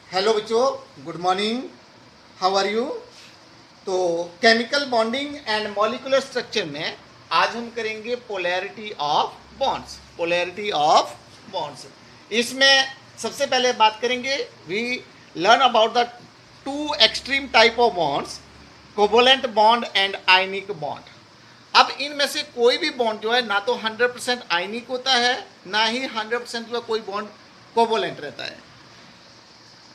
Hello बच्चों, good morning. How are you? तो chemical bonding and molecular structure में आज हम करेंगे polarity of bonds. Polarity of bonds इसमें सबसे पहले बात करेंगे, we learn about the two extreme type of bonds, covalent bond and ionic bond. अब इनमें से कोई भी बॉन्ड जो है ना तो 100% आयनिक होता है, ना ही 100% जो कोई बॉन्ड कोवलेंट रहता है।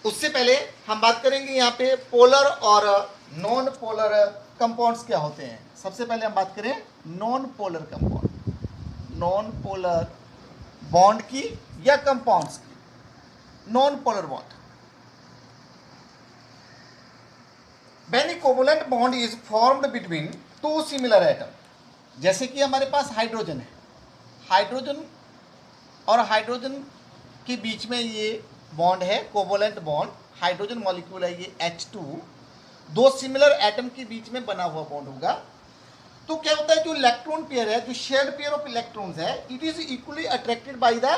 उससे पहले हम बात करेंगे यहाँ पे पोलर और नॉन पोलर कंपाउंड्स क्या होते हैं। सबसे पहले हम बात करें non polar compound, non polar bond की या कंपाउंड्स की। Non polar bond, when A covalent bond is formed between two similar atom, जैसे कि हमारे पास हाइड्रोजन है, हाइड्रोजन और हाइड्रोजन के बीच में ये बॉन्ड है कोवलेंट बॉन्ड, हाइड्रोजन मॉलिक्यूल है ये H2, दो सिमिलर एटम के बीच में बना हुआ बॉन्ड होगा। तो क्या होता है, जो इलेक्ट्रॉन पेयर है, जो शेयर्ड पेयर ऑफ इलेक्ट्रॉन्स है, it is equally attracted by the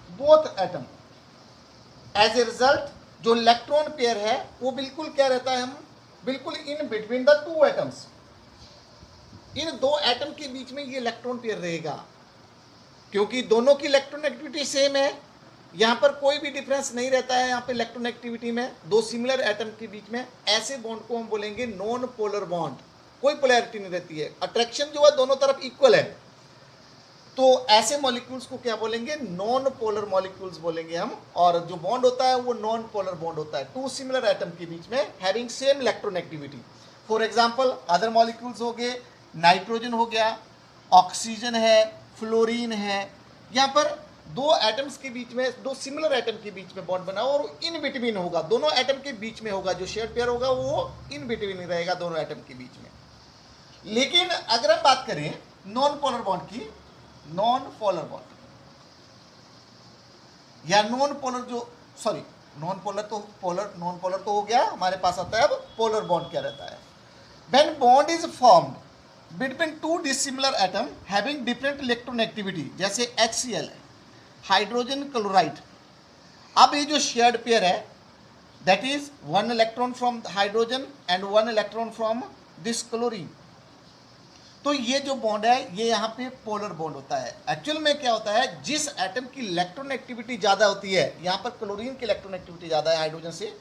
both atom. As a result जो इलेक्ट्रॉन पेयर है वो बिल्कुल क्या रहता है, हम बिल्कुल in between the two atoms, इन दो एटम के बीच में ये इलेक्ट्रॉन पेयर रहेगा, क्योंकि दोनों की इलेक्ट्रॉन एक्टिविटी सेम है। यहाँ पर कोई भी डिफरेंस नहीं रहता है यहाँ पे इलेक्ट्रॉन एक्टिविटी में, दो सिमिलर एटम के बीच में। ऐसे बॉन्ड को हम बोलेंगे नॉन पोलर बॉन्ड, कोई पोलैरिटी नहीं रहती है, अट्रैक्शन जो है दोनों तरफ इक्वल है। तो ऐसे मॉलिक्यूल्स को क्या बोलेंगे, नॉन पोलर मॉलिक्यूल्स बोलेंगे हम। और जो बॉन्ड होता है वो नॉन पोलर बॉन्ड होता है, टू सिमिलर एटम के बीच में having same electron activity. For example other molecules हो गए, नाइट्रोजन हो गया, ऑक्सीजन है, फ्लोरीन है। यहाँ पर दो एटम्स के बीच में, दो सिमिलर एटम के बीच में बॉन्ड बना और इन बिटवीन होगा, दोनों एटम के बीच में होगा, जो शेयर पेयर होगा वो इन बिटवीन रहेगा दोनों एटम के बीच में। लेकिन अगर हम बात करें नॉन पोलर बॉन्ड की, नॉन पोलर बॉन्ड या नॉन पोलर जो, सॉरी नॉन पोलर तो पोलर, नॉन पोलर तो हो गया, हमारे पास आता है अब पोलर बॉन्ड क्या रहता है। When bond is formed between two dissimilar atom having different electron activity, जैसे HCl है, हाइड्रोजन क्लोराइड। अब ये जो शेयर्ड पेयर है, that is one electron from hydrogen and one electron from this chlorine. तो ये जो बॉन्ड है ये यहाँ पे पोलर बॉन्ड होता है। एक्चुअल में क्या होता है, जिस एटम की इलेक्ट्रॉन एक्टिविटी ज़्यादा होती है, यहाँ पर क्लोरीन की इलेक्ट्रॉन एक्टिविटी ज़्यादा है हाइड्रोजन से,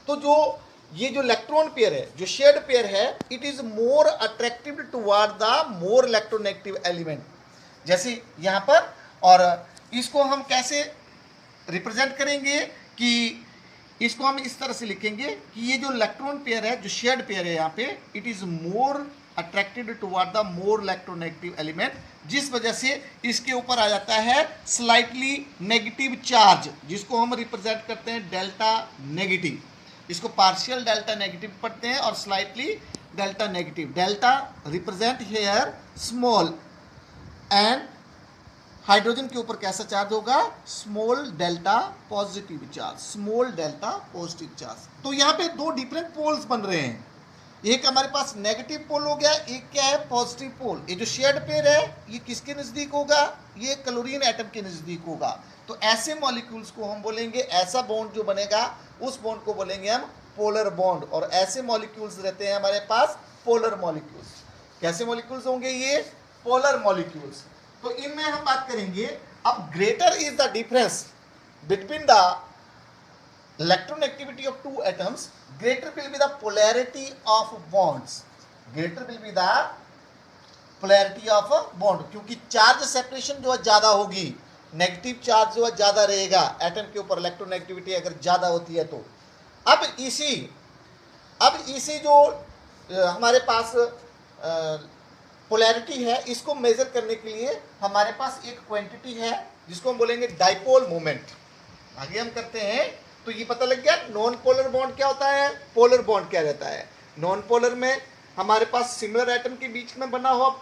तो जो ये जो इलेक्ट्रॉन पेयर है, जो शेयर्ड पेयर है, it is more attractive toward the more electronegative element, जैसे यहाँ पर। और इसको हम कैसे रिप्रेजेंट करेंगे कि इसको हम इस तरह से लिखेंगे कि ये जो इलेक्ट्रॉन पेयर है, जो शेयर्ड पेयर है यहाँ पे, it is more attracted toward the more electronegative element, जिस वजह से इसके ऊपर आ जाता है स्लाइटली नेगेटिव चार्ज, जिसको हम रिप्रेजेंट करते हैं डेल्टा नेगेटिव। इसको पार्शियल डेल्टा नेगेटिव पढ़ते हैं और slightly delta negative. Delta represent here small, and hydrogen के ऊपर कैसा चार्ज होगा, small delta positive charge, small delta positive charge. तो यहाँ पे दो डिफरेंट पोल्स बन रहे हैं, एक हमारे पास नेगेटिव पोल हो गया, एक क्या है, पॉजिटिव पोल। ये जो शेयर्ड पेयर है ये किसके नजदीक होगा, ये क्लोरीन एटम के नजदीक होगा। तो ऐसे मॉलिक्यूल्स को हम बोलेंगे, ऐसा बॉन्ड जो बनेगा उस बॉन्ड को बोलेंगे हम पोलर बॉन्ड। और ऐसे मॉलिक्यूल्स रहते हैं हमारे पास पोलर मॉलिक्यूल्स। कैसे मॉलिक्यूल्स होंगे ये, पोलर मॉलिक्यूल्स। तो इनमें हम बात करेंगे, अब greater is the difference between the electron activity of two atoms, greater will be the polarity of bonds, greater will be the polarity of a bond, क्योंकि चार्ज सेपरेशन जो है ज़्यादा होगी, नेगेटिव चार्ज जो है ज़्यादा रहेगा एटम के ऊपर, इलेक्ट्रॉन एक्टिविटी अगर ज़्यादा होती है तो। अब इसी जो हमारे पास पोलैरिटी है, इसको मेजर करने के लिए हमारे पास एक क्वांटिटी है जिसको हम बोलेंगे डाइपोल मोमेंट। आगे हम करते हैं तो ये पता लग गया नॉन पोलर बॉन्ड क्या होता है, पोलर बॉन्ड क्या रहता है। नॉन पोलर में हमारे पास सिमिलर एटम के बीच में बना हुआ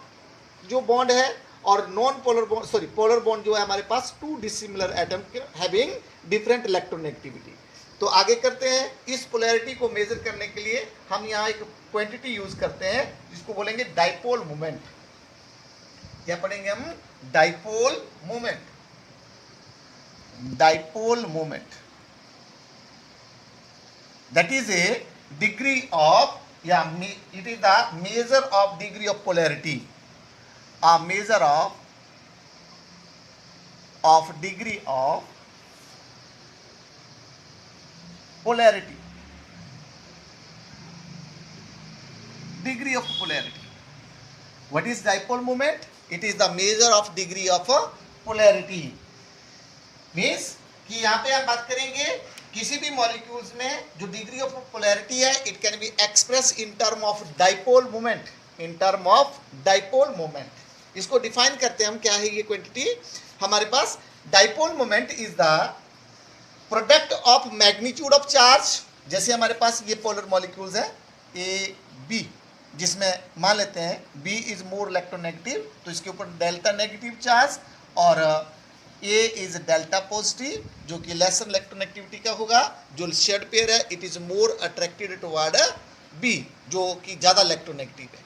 जो बॉन्ड है, और non polar bond, sorry polar bond जो है हमारे पास टू डिसिमिलर एटम के हैविंग डिफरेंट इलेक्ट्रॉन एक्टिविटी। तो आगे करते हैं, इस पोलैरिटी को मेजर करने के लिए हम यहाँ एक क्वांटिटी यूज करते हैं जिसको बोलेंगे डाइपोल मोमेंट। क्या पढ़ेंगे हम, dipole moment, dipole moment. That is a degree of, या it is the measure of degree of polarity, a measure of degree of polarity, degree of polarity. What is dipole moment? It is the measure of degree of polarity. Means कि यहाँ पे हम बात करेंगे किसी भी molecules में जो डिग्री ऑफ पोलैरिटी है, it can be express in term of dipole moment, in term of dipole moment. इसको डिफाइन करते हैं हम, क्या है ये क्वांटिटी हमारे पास. Dipole moment is the product of magnitude of charge. जैसे हमारे पास ये पोलर मॉलिक्यूल्स हैं ए बी, जिसमें मान लेते हैं बी इज मोर इलेक्ट्रोनेगेटिव, तो इसके ऊपर डेल्टा नेगेटिव चार्ज, और ए इज डेल्टा पॉजिटिव जो कि लेसर इलेक्ट्रोनेगेटिविटी का होगा. जो शेड पेयर है it is more attracted toward B जो कि ज़्यादा इलेक्ट्रोनेगेटिव है.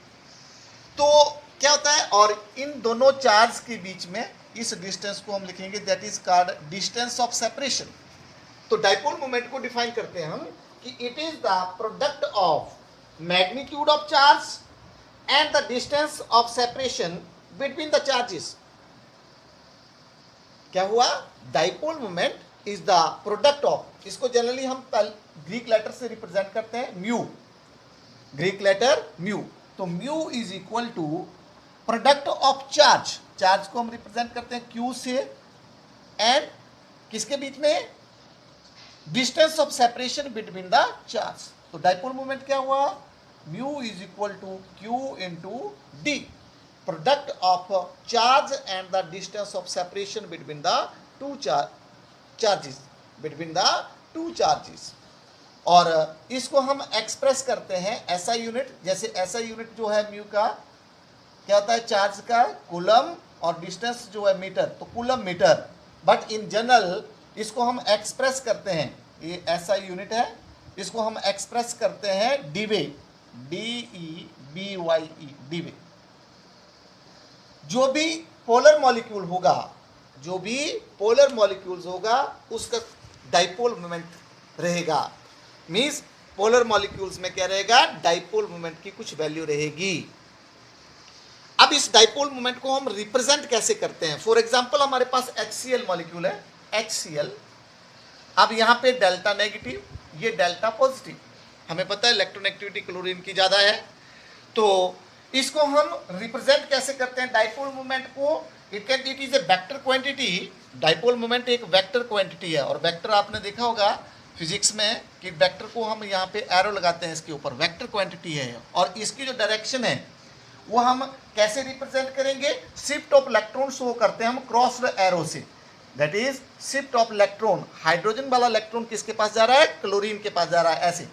तो क्या होता है, और इन दोनों चार्ज के बीच में इस डिस्टेंस को हम लिखेंगे that is called distance of separation. तो डाइपोल मोमेंट को डिफाइन करते हैं हम कि it is the product of magnitude of charge and the distance of separation between the charges. क्या हुआ, dipole moment is the product of, इसको generally हम ग्रीक लेटर से रिप्रेजेंट करते हैं म्यू, ग्रीक लेटर म्यू. तो mu is equal to product of charge, charge को हम रिप्रेजेंट करते हैं क्यू से, एंड किसके बीच में, distance of separation between the charge. तो डाइपोल मोमेंट क्या हुआ, mu is equal to q into d, product of charge and the distance of separation between the two charges, between the two charges. और इसको हम express करते हैं SI unit. जैसे SI unit जो है म्यू का क्या होता है, चार्ज का कूलम, और डिस्टेंस जो है मीटर, तो coulomb metre. But in general इसको हम एक्सप्रेस करते हैं, ये एसआई यूनिट है, इसको हम एक्सप्रेस करते हैं डीवे, DEBYE, डीवे. जो भी पोलर मॉलिक्यूल होगा, जो भी पोलर मॉलिक्यूल्स होगा उसका डाइपोल मोमेंट रहेगा. मीन्स पोलर मॉलिक्यूल्स में क्या रहेगा, डाइपोल मोमेंट की कुछ वैल्यू रहेगी. अब इस डाइपोल मोमेंट को हम रिप्रेजेंट कैसे करते हैं. फॉर एग्जांपल हमारे पास HCl मॉलिक्यूल है, HCl. अब यहाँ पे डेल्टा नेगेटिव, ये डेल्टा पॉजिटिव. हमें पता है इलेक्ट्रोनेगेटिविटी क्लोरीन की ज़्यादा है, तो इसको हम रिप्रेजेंट कैसे करते हैं डाइपोल मोमेंट को. It is a vector quantity. Dipole moment एक वेक्टर क्वांटिटी है, और वेक्टर आपने देखा होगा फिजिक्स में कि वेक्टर को हम यहाँ पे एरो लगाते हैं, इसके ऊपर वेक्टर क्वांटिटी है, और इसकी जो डायरेक्शन है वो हम कैसे रिप्रेजेंट करेंगे, शिफ्ट ऑफ इलेक्ट्रॉन शो करते हैं हम क्रॉस एरो से. That is shift of electron. Hydrogen वाला इलेक्ट्रॉन किसके पास जा रहा है, क्लोरीन के पास जा रहा है, ऐसे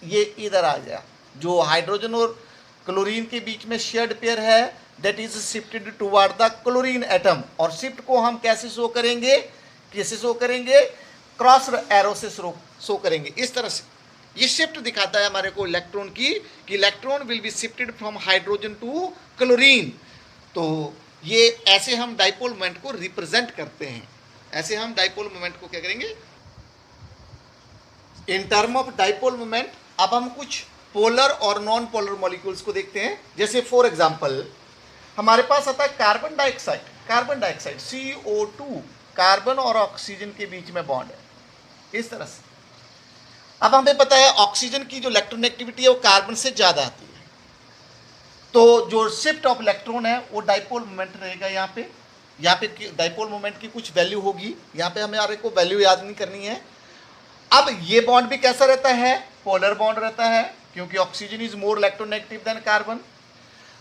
ये इधर आ गया. जो हाइड्रोजन और क्लोरीन के बीच में शेयर्ड पेयर है that is shifted toward the chlorine atom. और शिफ्ट को हम कैसे शो करेंगे, कैसे शो करेंगे, क्रॉस एरो से शो करेंगे. इस तरह से ये शिफ्ट दिखाता है हमारे को इलेक्ट्रॉन की, कि electron will be shifted from hydrogen to chlorine. तो ये ऐसे हम डाइपोल मोमेंट को रिप्रेजेंट करते हैं. ऐसे हम डाइपोल मोमेंट को क्या करेंगे, इन टर्म ऑफ डाइपोल मोमेंट. अब हम कुछ पोलर और नॉन पोलर मॉलिक्यूल्स को देखते हैं. जैसे फॉर एग्जांपल हमारे पास आता है carbon dioxide. Carbon dioxide CO2, carbon और ऑक्सीजन के बीच में बॉन्ड है, इस तरह से. अब हमें पता है ऑक्सीजन की जो इलेक्ट्रोनेगेटिविटी है वो कार्बन से ज़्यादा आती है, तो जो शिफ्ट ऑफ इलेक्ट्रॉन है वो डाइपोल मोमेंट रहेगा. यहाँ पे डाइपोल मोमेंट की कुछ वैल्यू होगी. यहाँ पे हमें को वैल्यू याद नहीं करनी है. अब ये बॉन्ड भी कैसा रहता है, पोलर बॉन्ड रहता है, क्योंकि oxygen is more electronegative than carbon.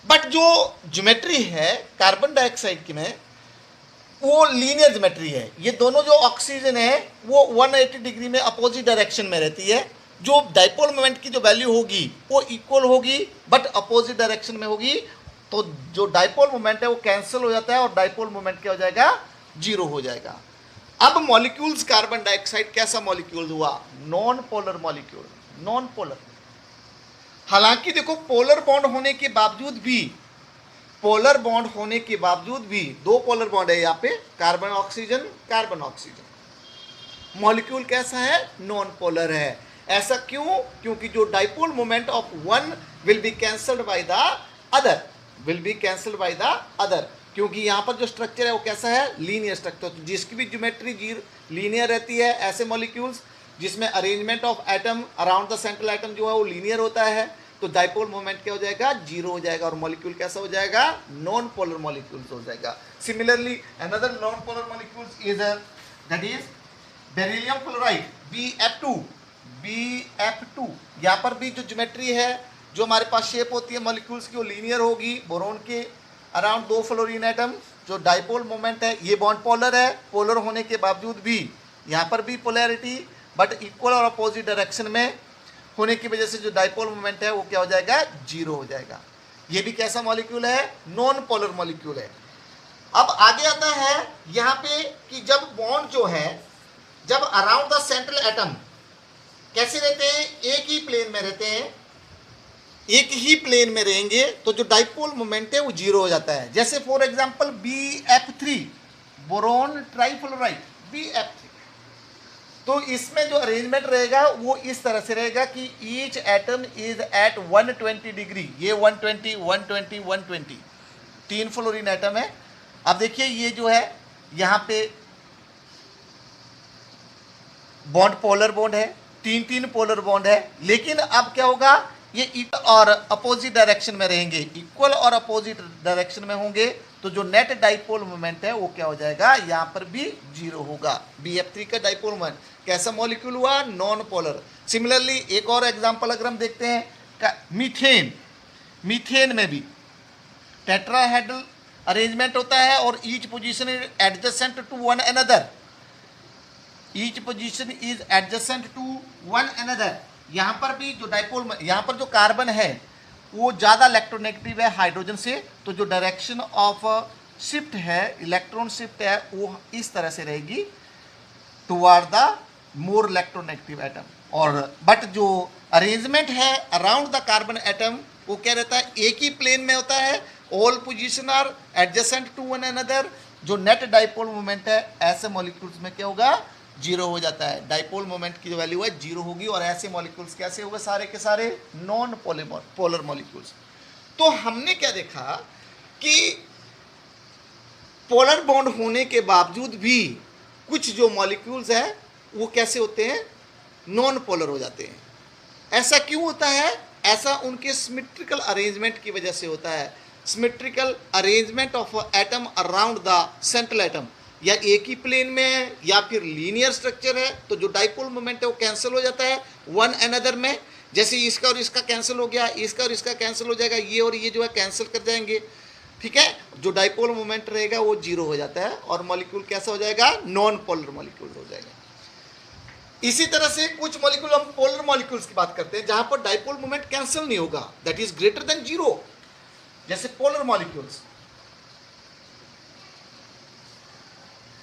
But जो ज्योमेट्री है कार्बन डाइऑक्साइड की में वो लीनियर ज्योमेट्री है. ये दोनों जो ऑक्सीजन है वो 180 डिग्री में अपोजिट डायरेक्शन में रहती है. जो डाइपोल मोमेंट की जो वैल्यू होगी वो इक्वल होगी बट अपोजिट डायरेक्शन में होगी. तो जो डाइपोल मोमेंट है वो कैंसिल हो जाता है और डाइपोल मोमेंट क्या हो जाएगा, जीरो हो जाएगा. अब मॉलिक्यूल्स कार्बन डाइऑक्साइड कैसा मॉलिक्यूल हुआ, non polar molecule, non polar. हालांकि देखो पोलर बॉन्ड होने के बावजूद भी, पोलर बॉन्ड होने के बावजूद भी, दो पोलर बॉन्ड है यहाँ पे, carbon oxygen, carbon oxygen. Molecule कैसा है, नॉन पोलर है. ऐसा क्यों? क्योंकि जो dipole moment of one will be cancelled by the other, will be cancelled by the other, क्योंकि यहाँ पर जो स्ट्रक्चर है वो कैसा है? Linear structure. तो जिसकी भी ज्योमेट्री लीनियर रहती है, ऐसे मॉलिक्यूल्स जिसमें arrangement of atom around the central atom जो है वो लीनियर होता है, तो डाइपोल मोमेंट क्या हो जाएगा? जीरो हो जाएगा, और मॉलिक्यूल कैसा हो जाएगा? नॉन पोलर मॉलिक्यूल्स हो जाएगा। Similarly another non polar molecules is that is beryllium fluoride BF2, BF2। यहाँ पर भी जो ज्योमेट्री है, जो हमारे पास शेप होती है मॉलिक्यूल्स की, वो लीनियर होगी। बोरोन के अराउंड 2 फ्लोरीन एटम, जो डाइपोल मोमेंट है, ये बॉन्ड पोलर है, पोलर होने के बावजूद भी यहाँ पर भी पोलैरिटी बट इक्वल और अपोजिट डायरेक्शन में होने की वजह से जो डाइपोल मोमेंट है वो क्या हो जाएगा? जीरो हो जाएगा। ये भी कैसा मॉलिक्यूल है? नॉन पोलर मॉलिक्यूल है। अब आगे आता है यहाँ पे कि जब बॉन्ड जो है, जब अराउंड द सेंट्रल एटम कैसे रहते हैं? एक ही प्लेन में रहते हैं, एक ही प्लेन में रहेंगे, तो जो डाइपोल मोमेंट है वो जीरो हो जाता है। जैसे for example BF3, boron trifluoride BF3, तो इसमें जो अरेंजमेंट रहेगा वो इस तरह से रहेगा कि each atom is at 120 degree. ये 120 120 120 तीन फ्लोरीन एटम है। अब देखिए ये जो है यहाँ पे बॉन्ड पोलर बॉन्ड है, तीन पोलर बॉन्ड है, लेकिन अब क्या होगा? ये इक्वल और अपोजिट डायरेक्शन में रहेंगे, इक्वल और अपोजिट डायरेक्शन में होंगे, तो जो नेट डाइपोल मोमेंट है वो क्या हो जाएगा? यहाँ पर भी जीरो होगा। BF3 का डाइपोल मोमेंट कैसा मॉलिक्यूल हुआ? Non polar. सिमिलरली एक और एग्जांपल अगर हम देखते हैं, मीथेन, मीथेन में भी टेट्राहेड्रल अरेंजमेंट होता है और each position is adjacent to one another, each position is adjacent to one another. यहाँ पर भी जो डाइपोल, यहाँ पर जो कार्बन है वो ज़्यादा इलेक्ट्रोनेगेटिव है हाइड्रोजन से, तो जो डायरेक्शन ऑफ शिफ्ट है, इलेक्ट्रॉन शिफ्ट है, वो इस तरह से रहेगी toward the more electronegative atom. और बट जो अरेंजमेंट है अराउंड द कार्बन एटम वो क्या रहता है? एक ही प्लेन में होता है, all position are adjacent to one another. जो नेट डाइपोल मोमेंट है ऐसे मॉलिक्यूल्स में क्या होगा? जीरो हो जाता है। डाइपोल मोमेंट की जो वैल्यू है जीरो होगी, और ऐसे मॉलिक्यूल्स कैसे होंगे? सारे के सारे नॉन पोलर मॉलिक्यूल्स। तो हमने क्या देखा कि पोलर बॉन्ड होने के बावजूद भी कुछ जो मॉलिक्यूल्स हैं वो कैसे होते हैं? नॉन पोलर हो जाते हैं। ऐसा क्यों होता है? ऐसा उनके सिमेट्रिकल अरेंजमेंट की वजह से होता है। Symmetrical arrangement of atom around the central atom, या एक ही प्लेन में है या फिर लीनियर स्ट्रक्चर है, तो जो डाइपोल मोमेंट है वो कैंसिल हो जाता है वन अनदर में। जैसे इसका और इसका कैंसिल हो गया, इसका और इसका कैंसिल हो जाएगा, ये और ये जो है कैंसिल कर जाएंगे, ठीक है। जो डाइपोल मोमेंट रहेगा वो जीरो हो जाता है और मॉलिक्यूल कैसा हो जाएगा? नॉन पोलर मॉलिक्यूल हो जाएगा। इसी तरह से कुछ मॉलिक्यूल, हम पोलर मॉलिक्यूल्स की बात करते हैं जहां पर डाइपोल मोमेंट कैंसिल नहीं होगा, that is greater than zero, जैसे पोलर मॉलिक्यूल्स।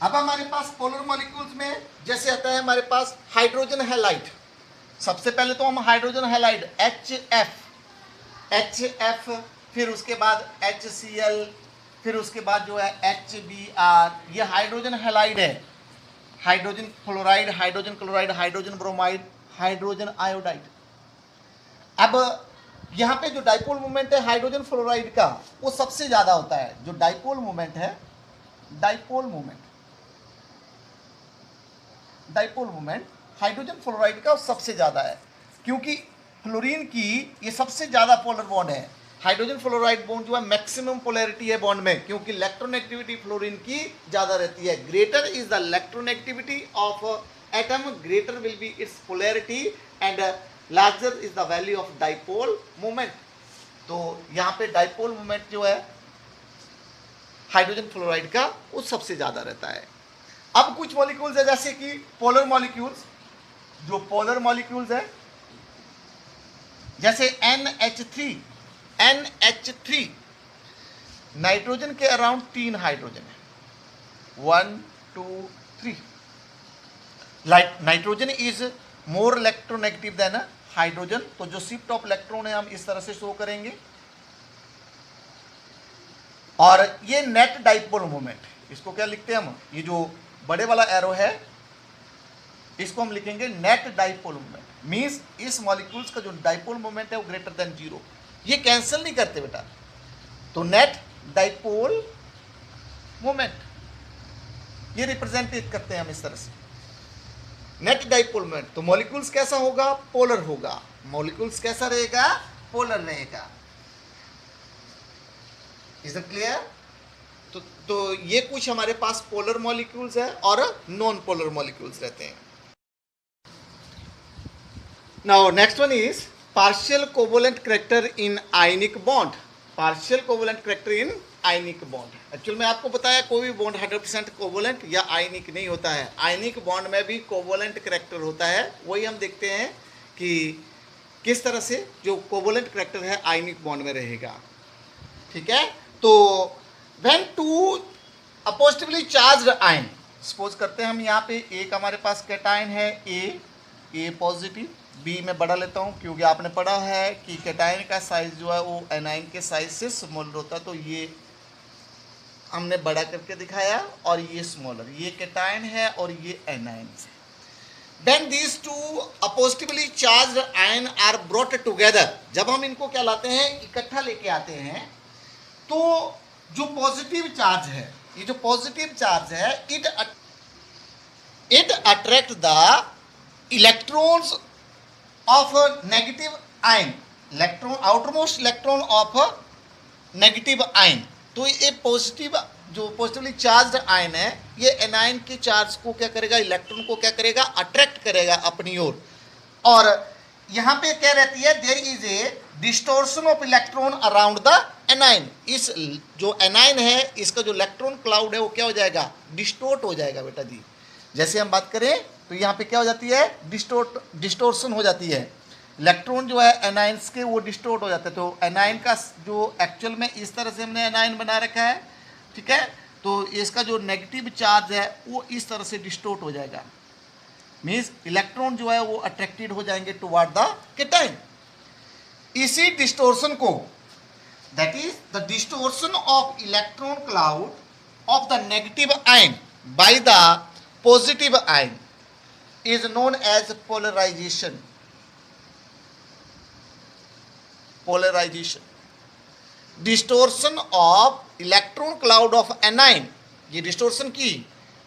अब हमारे पास पोलर मॉलिक्यूल्स में जैसे आता है हमारे पास हाइड्रोजन हैलाइड। सबसे पहले तो हम हाइड्रोजन हैलाइड HF, फिर उसके बाद HCl, फिर उसके बाद जो है HBr, ये हाइड्रोजन हैलाइड है। Hydrogen fluoride, hydrogen chloride, hydrogen bromide, hydrogen iodide. अब यहाँ पे जो डाइपोल मोमेंट है हाइड्रोजन फ्लोराइड का वो सबसे ज्यादा होता है। जो डाइपोल मोमेंट है, डाइपोल मोमेंट हाइड्रोजन फ्लोराइड का सबसे ज्यादा है, क्योंकि फ्लोरीन की ये सबसे ज्यादा पोलर बॉन्ड है। हाइड्रोजन फ्लोराइड बॉन्ड जो है मैक्सिमम पोलैरिटी है बॉन्ड में, क्योंकि इलेक्ट्रोनेगेटिविटी फ्लोरीन की ज्यादा रहती है। Greater is the electronegativity of atom, greater will be it's polarity and larger is the value of dipole moment. तो यहाँ पे डाइपोल मोमेंट जो है हाइड्रोजन फ्लोराइड का वो सबसे ज्यादा रहता है। अब कुछ मॉलिक्यूल्स है जैसे कि पोलर मॉलिक्यूल्स, जो पोलर मॉलिक्यूल्स है जैसे NH3, नाइट्रोजन के अराउंड 3 हाइड्रोजन है, 1 2 3। Nitrogen is more electronegative than hydrogen, तो जो शिफ्ट ऑफ इलेक्ट्रॉन है हम इस तरह से शो करेंगे। और ये नेट डाइपोल मोमेंट, इसको क्या लिखते हैं हम? ये जो बड़े वाला एरो है इसको हम लिखेंगे नेट डाइपोल मोमेंट। मीन्स इस मॉलिक्यूल्स का जो डाइपोल मोमेंट है वो ग्रेटर देन 0, ये कैंसिल नहीं करते बेटा, तो नेट डाइपोल मोमेंट ये रिप्रेजेंट करते हैं हम इस तरह से, नेट डाइपोल मोमेंट। तो मॉलिक्यूल्स कैसा होगा, पोलर होगा, मॉलिक्यूल्स कैसा रहेगा, पोलर रहेगा। Is it clear? तो ये कुछ हमारे पास पोलर मॉलिक्यूल्स है और नॉन पोलर मॉलिक्यूल्स रहते हैं। Now next one is partial covalent character in ionic bond. Partial covalent character in ionic bond. Actual में आपको बताया कोई भी बॉन्ड 100% कोवलेंट या आयनिक नहीं होता है, आयनिक बॉन्ड में भी कोवलेंट कैरेक्टर होता है। वही हम देखते हैं कि किस तरह से जो कोवलेंट कैरेक्टर है आयनिक बॉन्ड में रहेगा। ठीक है, तो when two oppositely charged ion, suppose करते हैं हम यहाँ पे एक हमारे पास कैटायन है ए पॉजिटिव, बी में बड़ा लेता हूँ क्योंकि आपने पढ़ा है कि कैटायन का साइज जो है वो एनायन के साइज से स्मॉलर होता है, तो ये हमने बड़ा करके दिखाया और ये स्मॉलर, ये कैटायन है और ये एनायन है। Then these two positively charged ion are brought together, जब हम इनको क्या लाते हैं, इकट्ठा लेके आते हैं, तो जो पॉजिटिव चार्ज है, ये जो पॉजिटिव चार्ज है, it attract the electrons of negative ion, electron outermost electron of negative ion. तो ये पॉजिटिव जो पॉजिटिवली चार्ज्ड आयन है, ये एनायन के चार्ज को क्या करेगा, इलेक्ट्रॉन को क्या करेगा, अट्रैक्ट करेगा अपनी ओर। और यहाँ पे क्या रहती है, there is a distortion of electron around the anion. इस जो एनायन है इसका जो इलेक्ट्रॉन क्लाउड है वो क्या हो जाएगा, डिस्टोर्ट हो जाएगा बेटा जी। जैसे हम बात करें तो यहाँ पे क्या हो जाती है, डिस्टोर्शन हो जाती है, इलेक्ट्रॉन जो है एनायंस के वो डिस्टोर्ट हो जाते हैं। तो एनायन का जो एक्चुअल में इस तरह से हमने एनायन बना रखा है, ठीक है, तो इसका जो नेगेटिव चार्ज है वो इस तरह से डिस्टोर्ट हो जाएगा, मीन्स इलेक्ट्रॉन जो है वो अट्रैक्टेड हो जाएंगे टुवर्ड द कैटायन। इसी डिस्टोर्शन को, that is the distortion of electron cloud of the negative ion by the positive ion is known as polarization. Polarization, distortion of electron cloud of anion, ये distortion की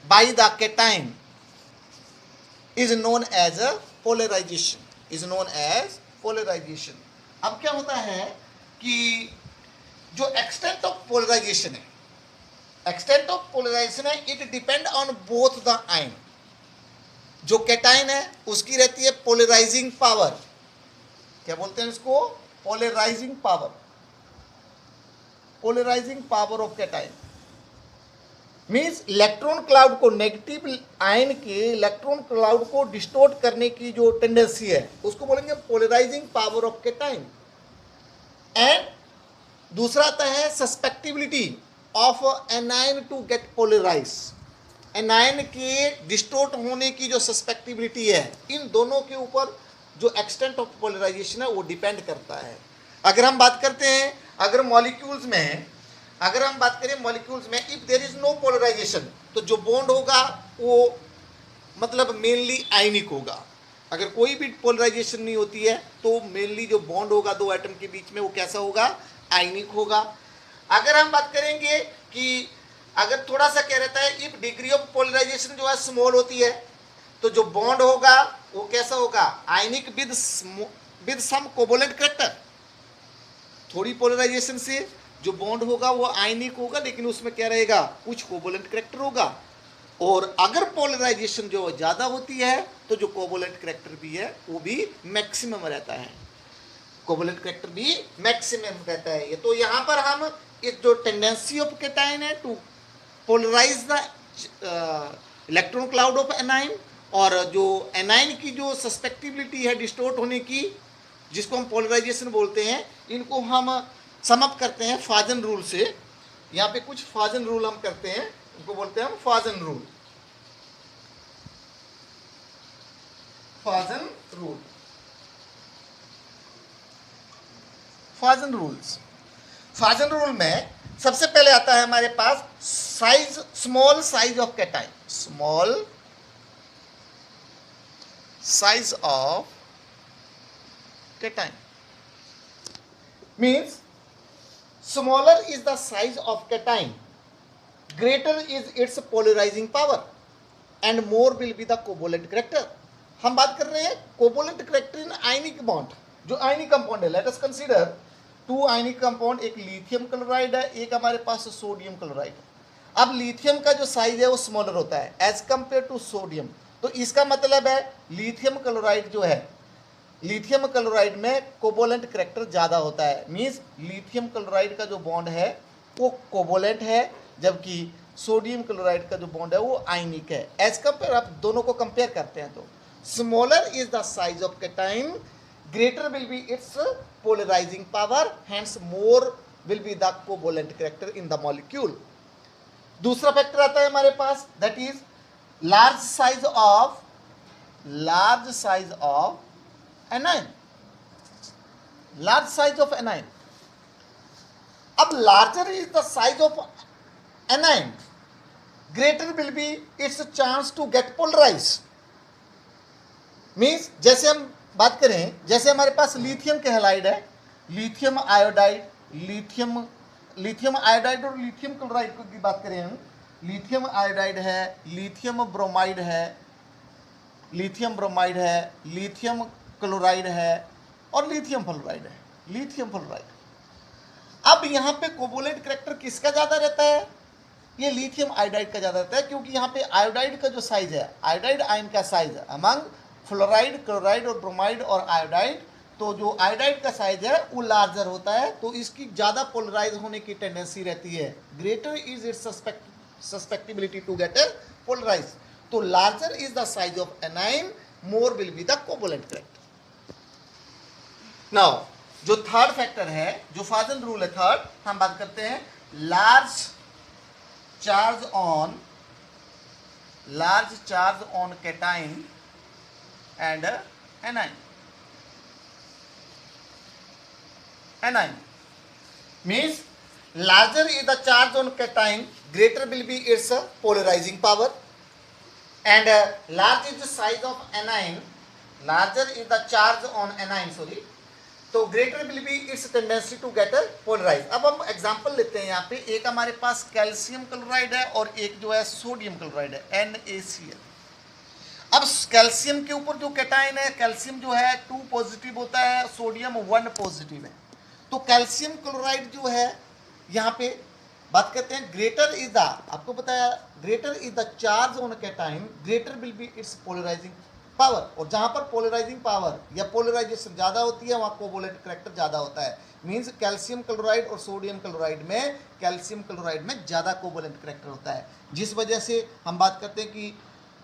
by the cation is known as polarization, is known as polarization. अब क्या होता है कि जो extent of polarization है, extent of polarization है, it depend on both the ion. जो कैटायन है उसकी रहती है पोलराइजिंग पावर, क्या बोलते हैं इसको, polarizing power, polarizing power of cation means electron cloud को, नेगेटिव आयन के इलेक्ट्रॉन क्लाउड को डिस्टोर्ट करने की जो टेंडेंसी है उसको बोलेंगे polarizing power of cation. And दूसरा आता है susceptibility of anion to get polarize, anion के डिस्टोर्ट होने की जो सस्पेक्टिबिलिटी है, इन दोनों के ऊपर जो एक्सटेंट ऑफ पोलराइजेशन है वो डिपेंड करता है। अगर हम बात करते हैं, अगर मॉलिक्यूल्स में, अगर हम बात करें मॉलिक्यूल्स में, if there is no polarization, तो जो बॉन्ड होगा वो मतलब मेनली आयनिक होगा। अगर कोई भी पोलराइजेशन नहीं होती है तो मेनली जो बॉन्ड होगा दो एटम के बीच में वो कैसा होगा, आयनिक होगा। अगर हम बात करेंगे कि अगर थोड़ा सा क्या रहता है, इफ डिग्री ऑफ पोलराइजेशन जो है स्मॉल होती है, तो जो बॉन्ड होगा वो कैसा होगा, आयनिक विद सम कोवलेंट कैरेक्टर। थोड़ी पोलराइजेशन से जो बॉन्ड होगा वो आयनिक होगा, लेकिन उसमें क्या रहेगा, कुछ कोवलेंट कैरेक्टर होगा। और अगर पोलराइजेशन जो ज़्यादा होती है तो जो कोवलेंट कैरेक्टर भी है वो भी मैक्सिमम रहता है, कोवलेंट कैरेक्टर भी मैक्सिमम रहता है। ये तो यहाँ पर हम इस जो टेंडेंसी ऑफ कैटायन है to polarize the electron cloud of anion, और जो एनायन की जो सस्पेक्टिबिलिटी है डिस्टोर्ट होने की, जिसको हम पोलराइजेशन बोलते हैं, इनको हम सम अप करते हैं फाजन रूल से। यहाँ पे कुछ फाजन रूल हम करते हैं, उनको बोलते हैं हम Fajans rule. Fajans rule, Fajans rules, Fajans rule में सबसे पहले आता है हमारे पास size, small size of cation, small size of cation. Means smaller is the size of cation, greater is its polarizing power, and more will be the covalent character. हम बात कर रहे हैं covalent character in ionic bond, जो ionic compound है. Let us consider two ionic compound, एक lithium chloride है, एक हमारे पास सोडियम क्लोराइड है. अब लिथियम का जो साइज है वो स्मॉलर होता है एज कंपेयर टू सोडियम. तो इसका मतलब है लिथियम क्लोराइड जो है, लिथियम क्लोराइड में कोवलेंट करेक्टर ज़्यादा होता है. मीन्स लिथियम क्लोराइड का जो बॉन्ड है वो कोवलेंट है, जबकि सोडियम क्लोराइड का जो बॉन्ड है वो आयनिक है. एज कंपेयर, आप दोनों को कंपेयर करते हैं तो smaller is the size of cation, greater will be its polarising power, hence more will be the covalent character in the molecule. दूसरा फैक्टर आता है हमारे पास, that is large size of anion. Large size of anion. अब larger is the size of anion, greater will be its chance to get polarise. Means जैसे हम बात करें, जैसे हमारे पास लिथियम के हैलाइड है, लिथियम आयोडाइड, लिथियम आयोडाइड और लिथियम क्लोराइड की बात करें हम, लिथियम आयोडाइड है, लिथियम ब्रोमाइड है, लिथियम ब्रोमाइड है, लिथियम क्लोराइड है और लिथियम फ्लोराइड है. Lithium fluoride. अब यहाँ पे कोवलेंट करेक्टर किसका ज़्यादा रहता है? ये लिथियम आयोडाइड का ज़्यादा रहता है, क्योंकि यहाँ पे आयोडाइड का जो साइज है, आयोडाइड आयन का साइज है अमंग फ्लोराइड, क्लोराइड और ब्रोमाइड और आयोडाइड, तो जो आयोडाइड का साइज है वो लार्जर होता है, तो इसकी ज़्यादा पोलराइज होने की टेंडेंसी रहती है. Greater is its susceptibility to get polarise. तो larger is the size of anion, more will be the covalent character. Now जो थर्ड फैक्टर है, जो फाजन रूल है थर्ड, हम बात करते हैं large charge on cation and anion. Anion means larger is the charge on cation, greater will be its polarizing power, and large is the size of anion, larger is the charge on anion, तो greater will be its tendency to get polarized. अब हम example लेते हैं. यहाँ पे एक हमारे पास calcium chloride है और एक जो है सोडियम क्लोराइड है, NaCl. अब कैल्शियम के ऊपर जो कैटाइन है, कैल्शियम जो है 2 पॉजिटिव होता है, सोडियम 1 पॉजिटिव है. तो कैल्शियम क्लोराइड जो है यहाँ पे बात करते हैं ग्रेटर इज द, आपको बताया greater is the charge on cation, greater will be its polarising power. और जहाँ पर पोलराइजिंग पावर या पोलराइजेशन ज़्यादा होती है वहाँ कोवलेंट करेक्टर ज़्यादा होता है. मीन्स कैल्शियम क्लोराइड और सोडियम क्लोराइड में, कैल्शियम क्लोराइड में ज़्यादा कोवलेंट करेक्टर होता है, जिस वजह से हम बात करते हैं कि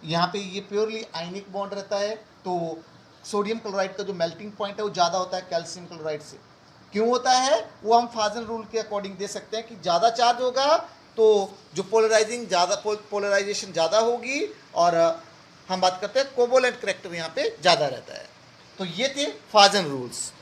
यहाँ पे ये प्योरली आयनिक बॉन्ड रहता है. तो सोडियम क्लोराइड का जो मेल्टिंग पॉइंट है वो ज़्यादा होता है कैल्शियम क्लोराइड से. क्यों होता है वो हम फाजन रूल के अकॉर्डिंग दे सकते हैं कि ज़्यादा चार्ज होगा तो जो पोलराइजेशन ज़्यादा होगी, और हम बात करते हैं कोवलेंट करेक्टर यहाँ पे ज़्यादा रहता है. तो ये थे फाजन रूल्स.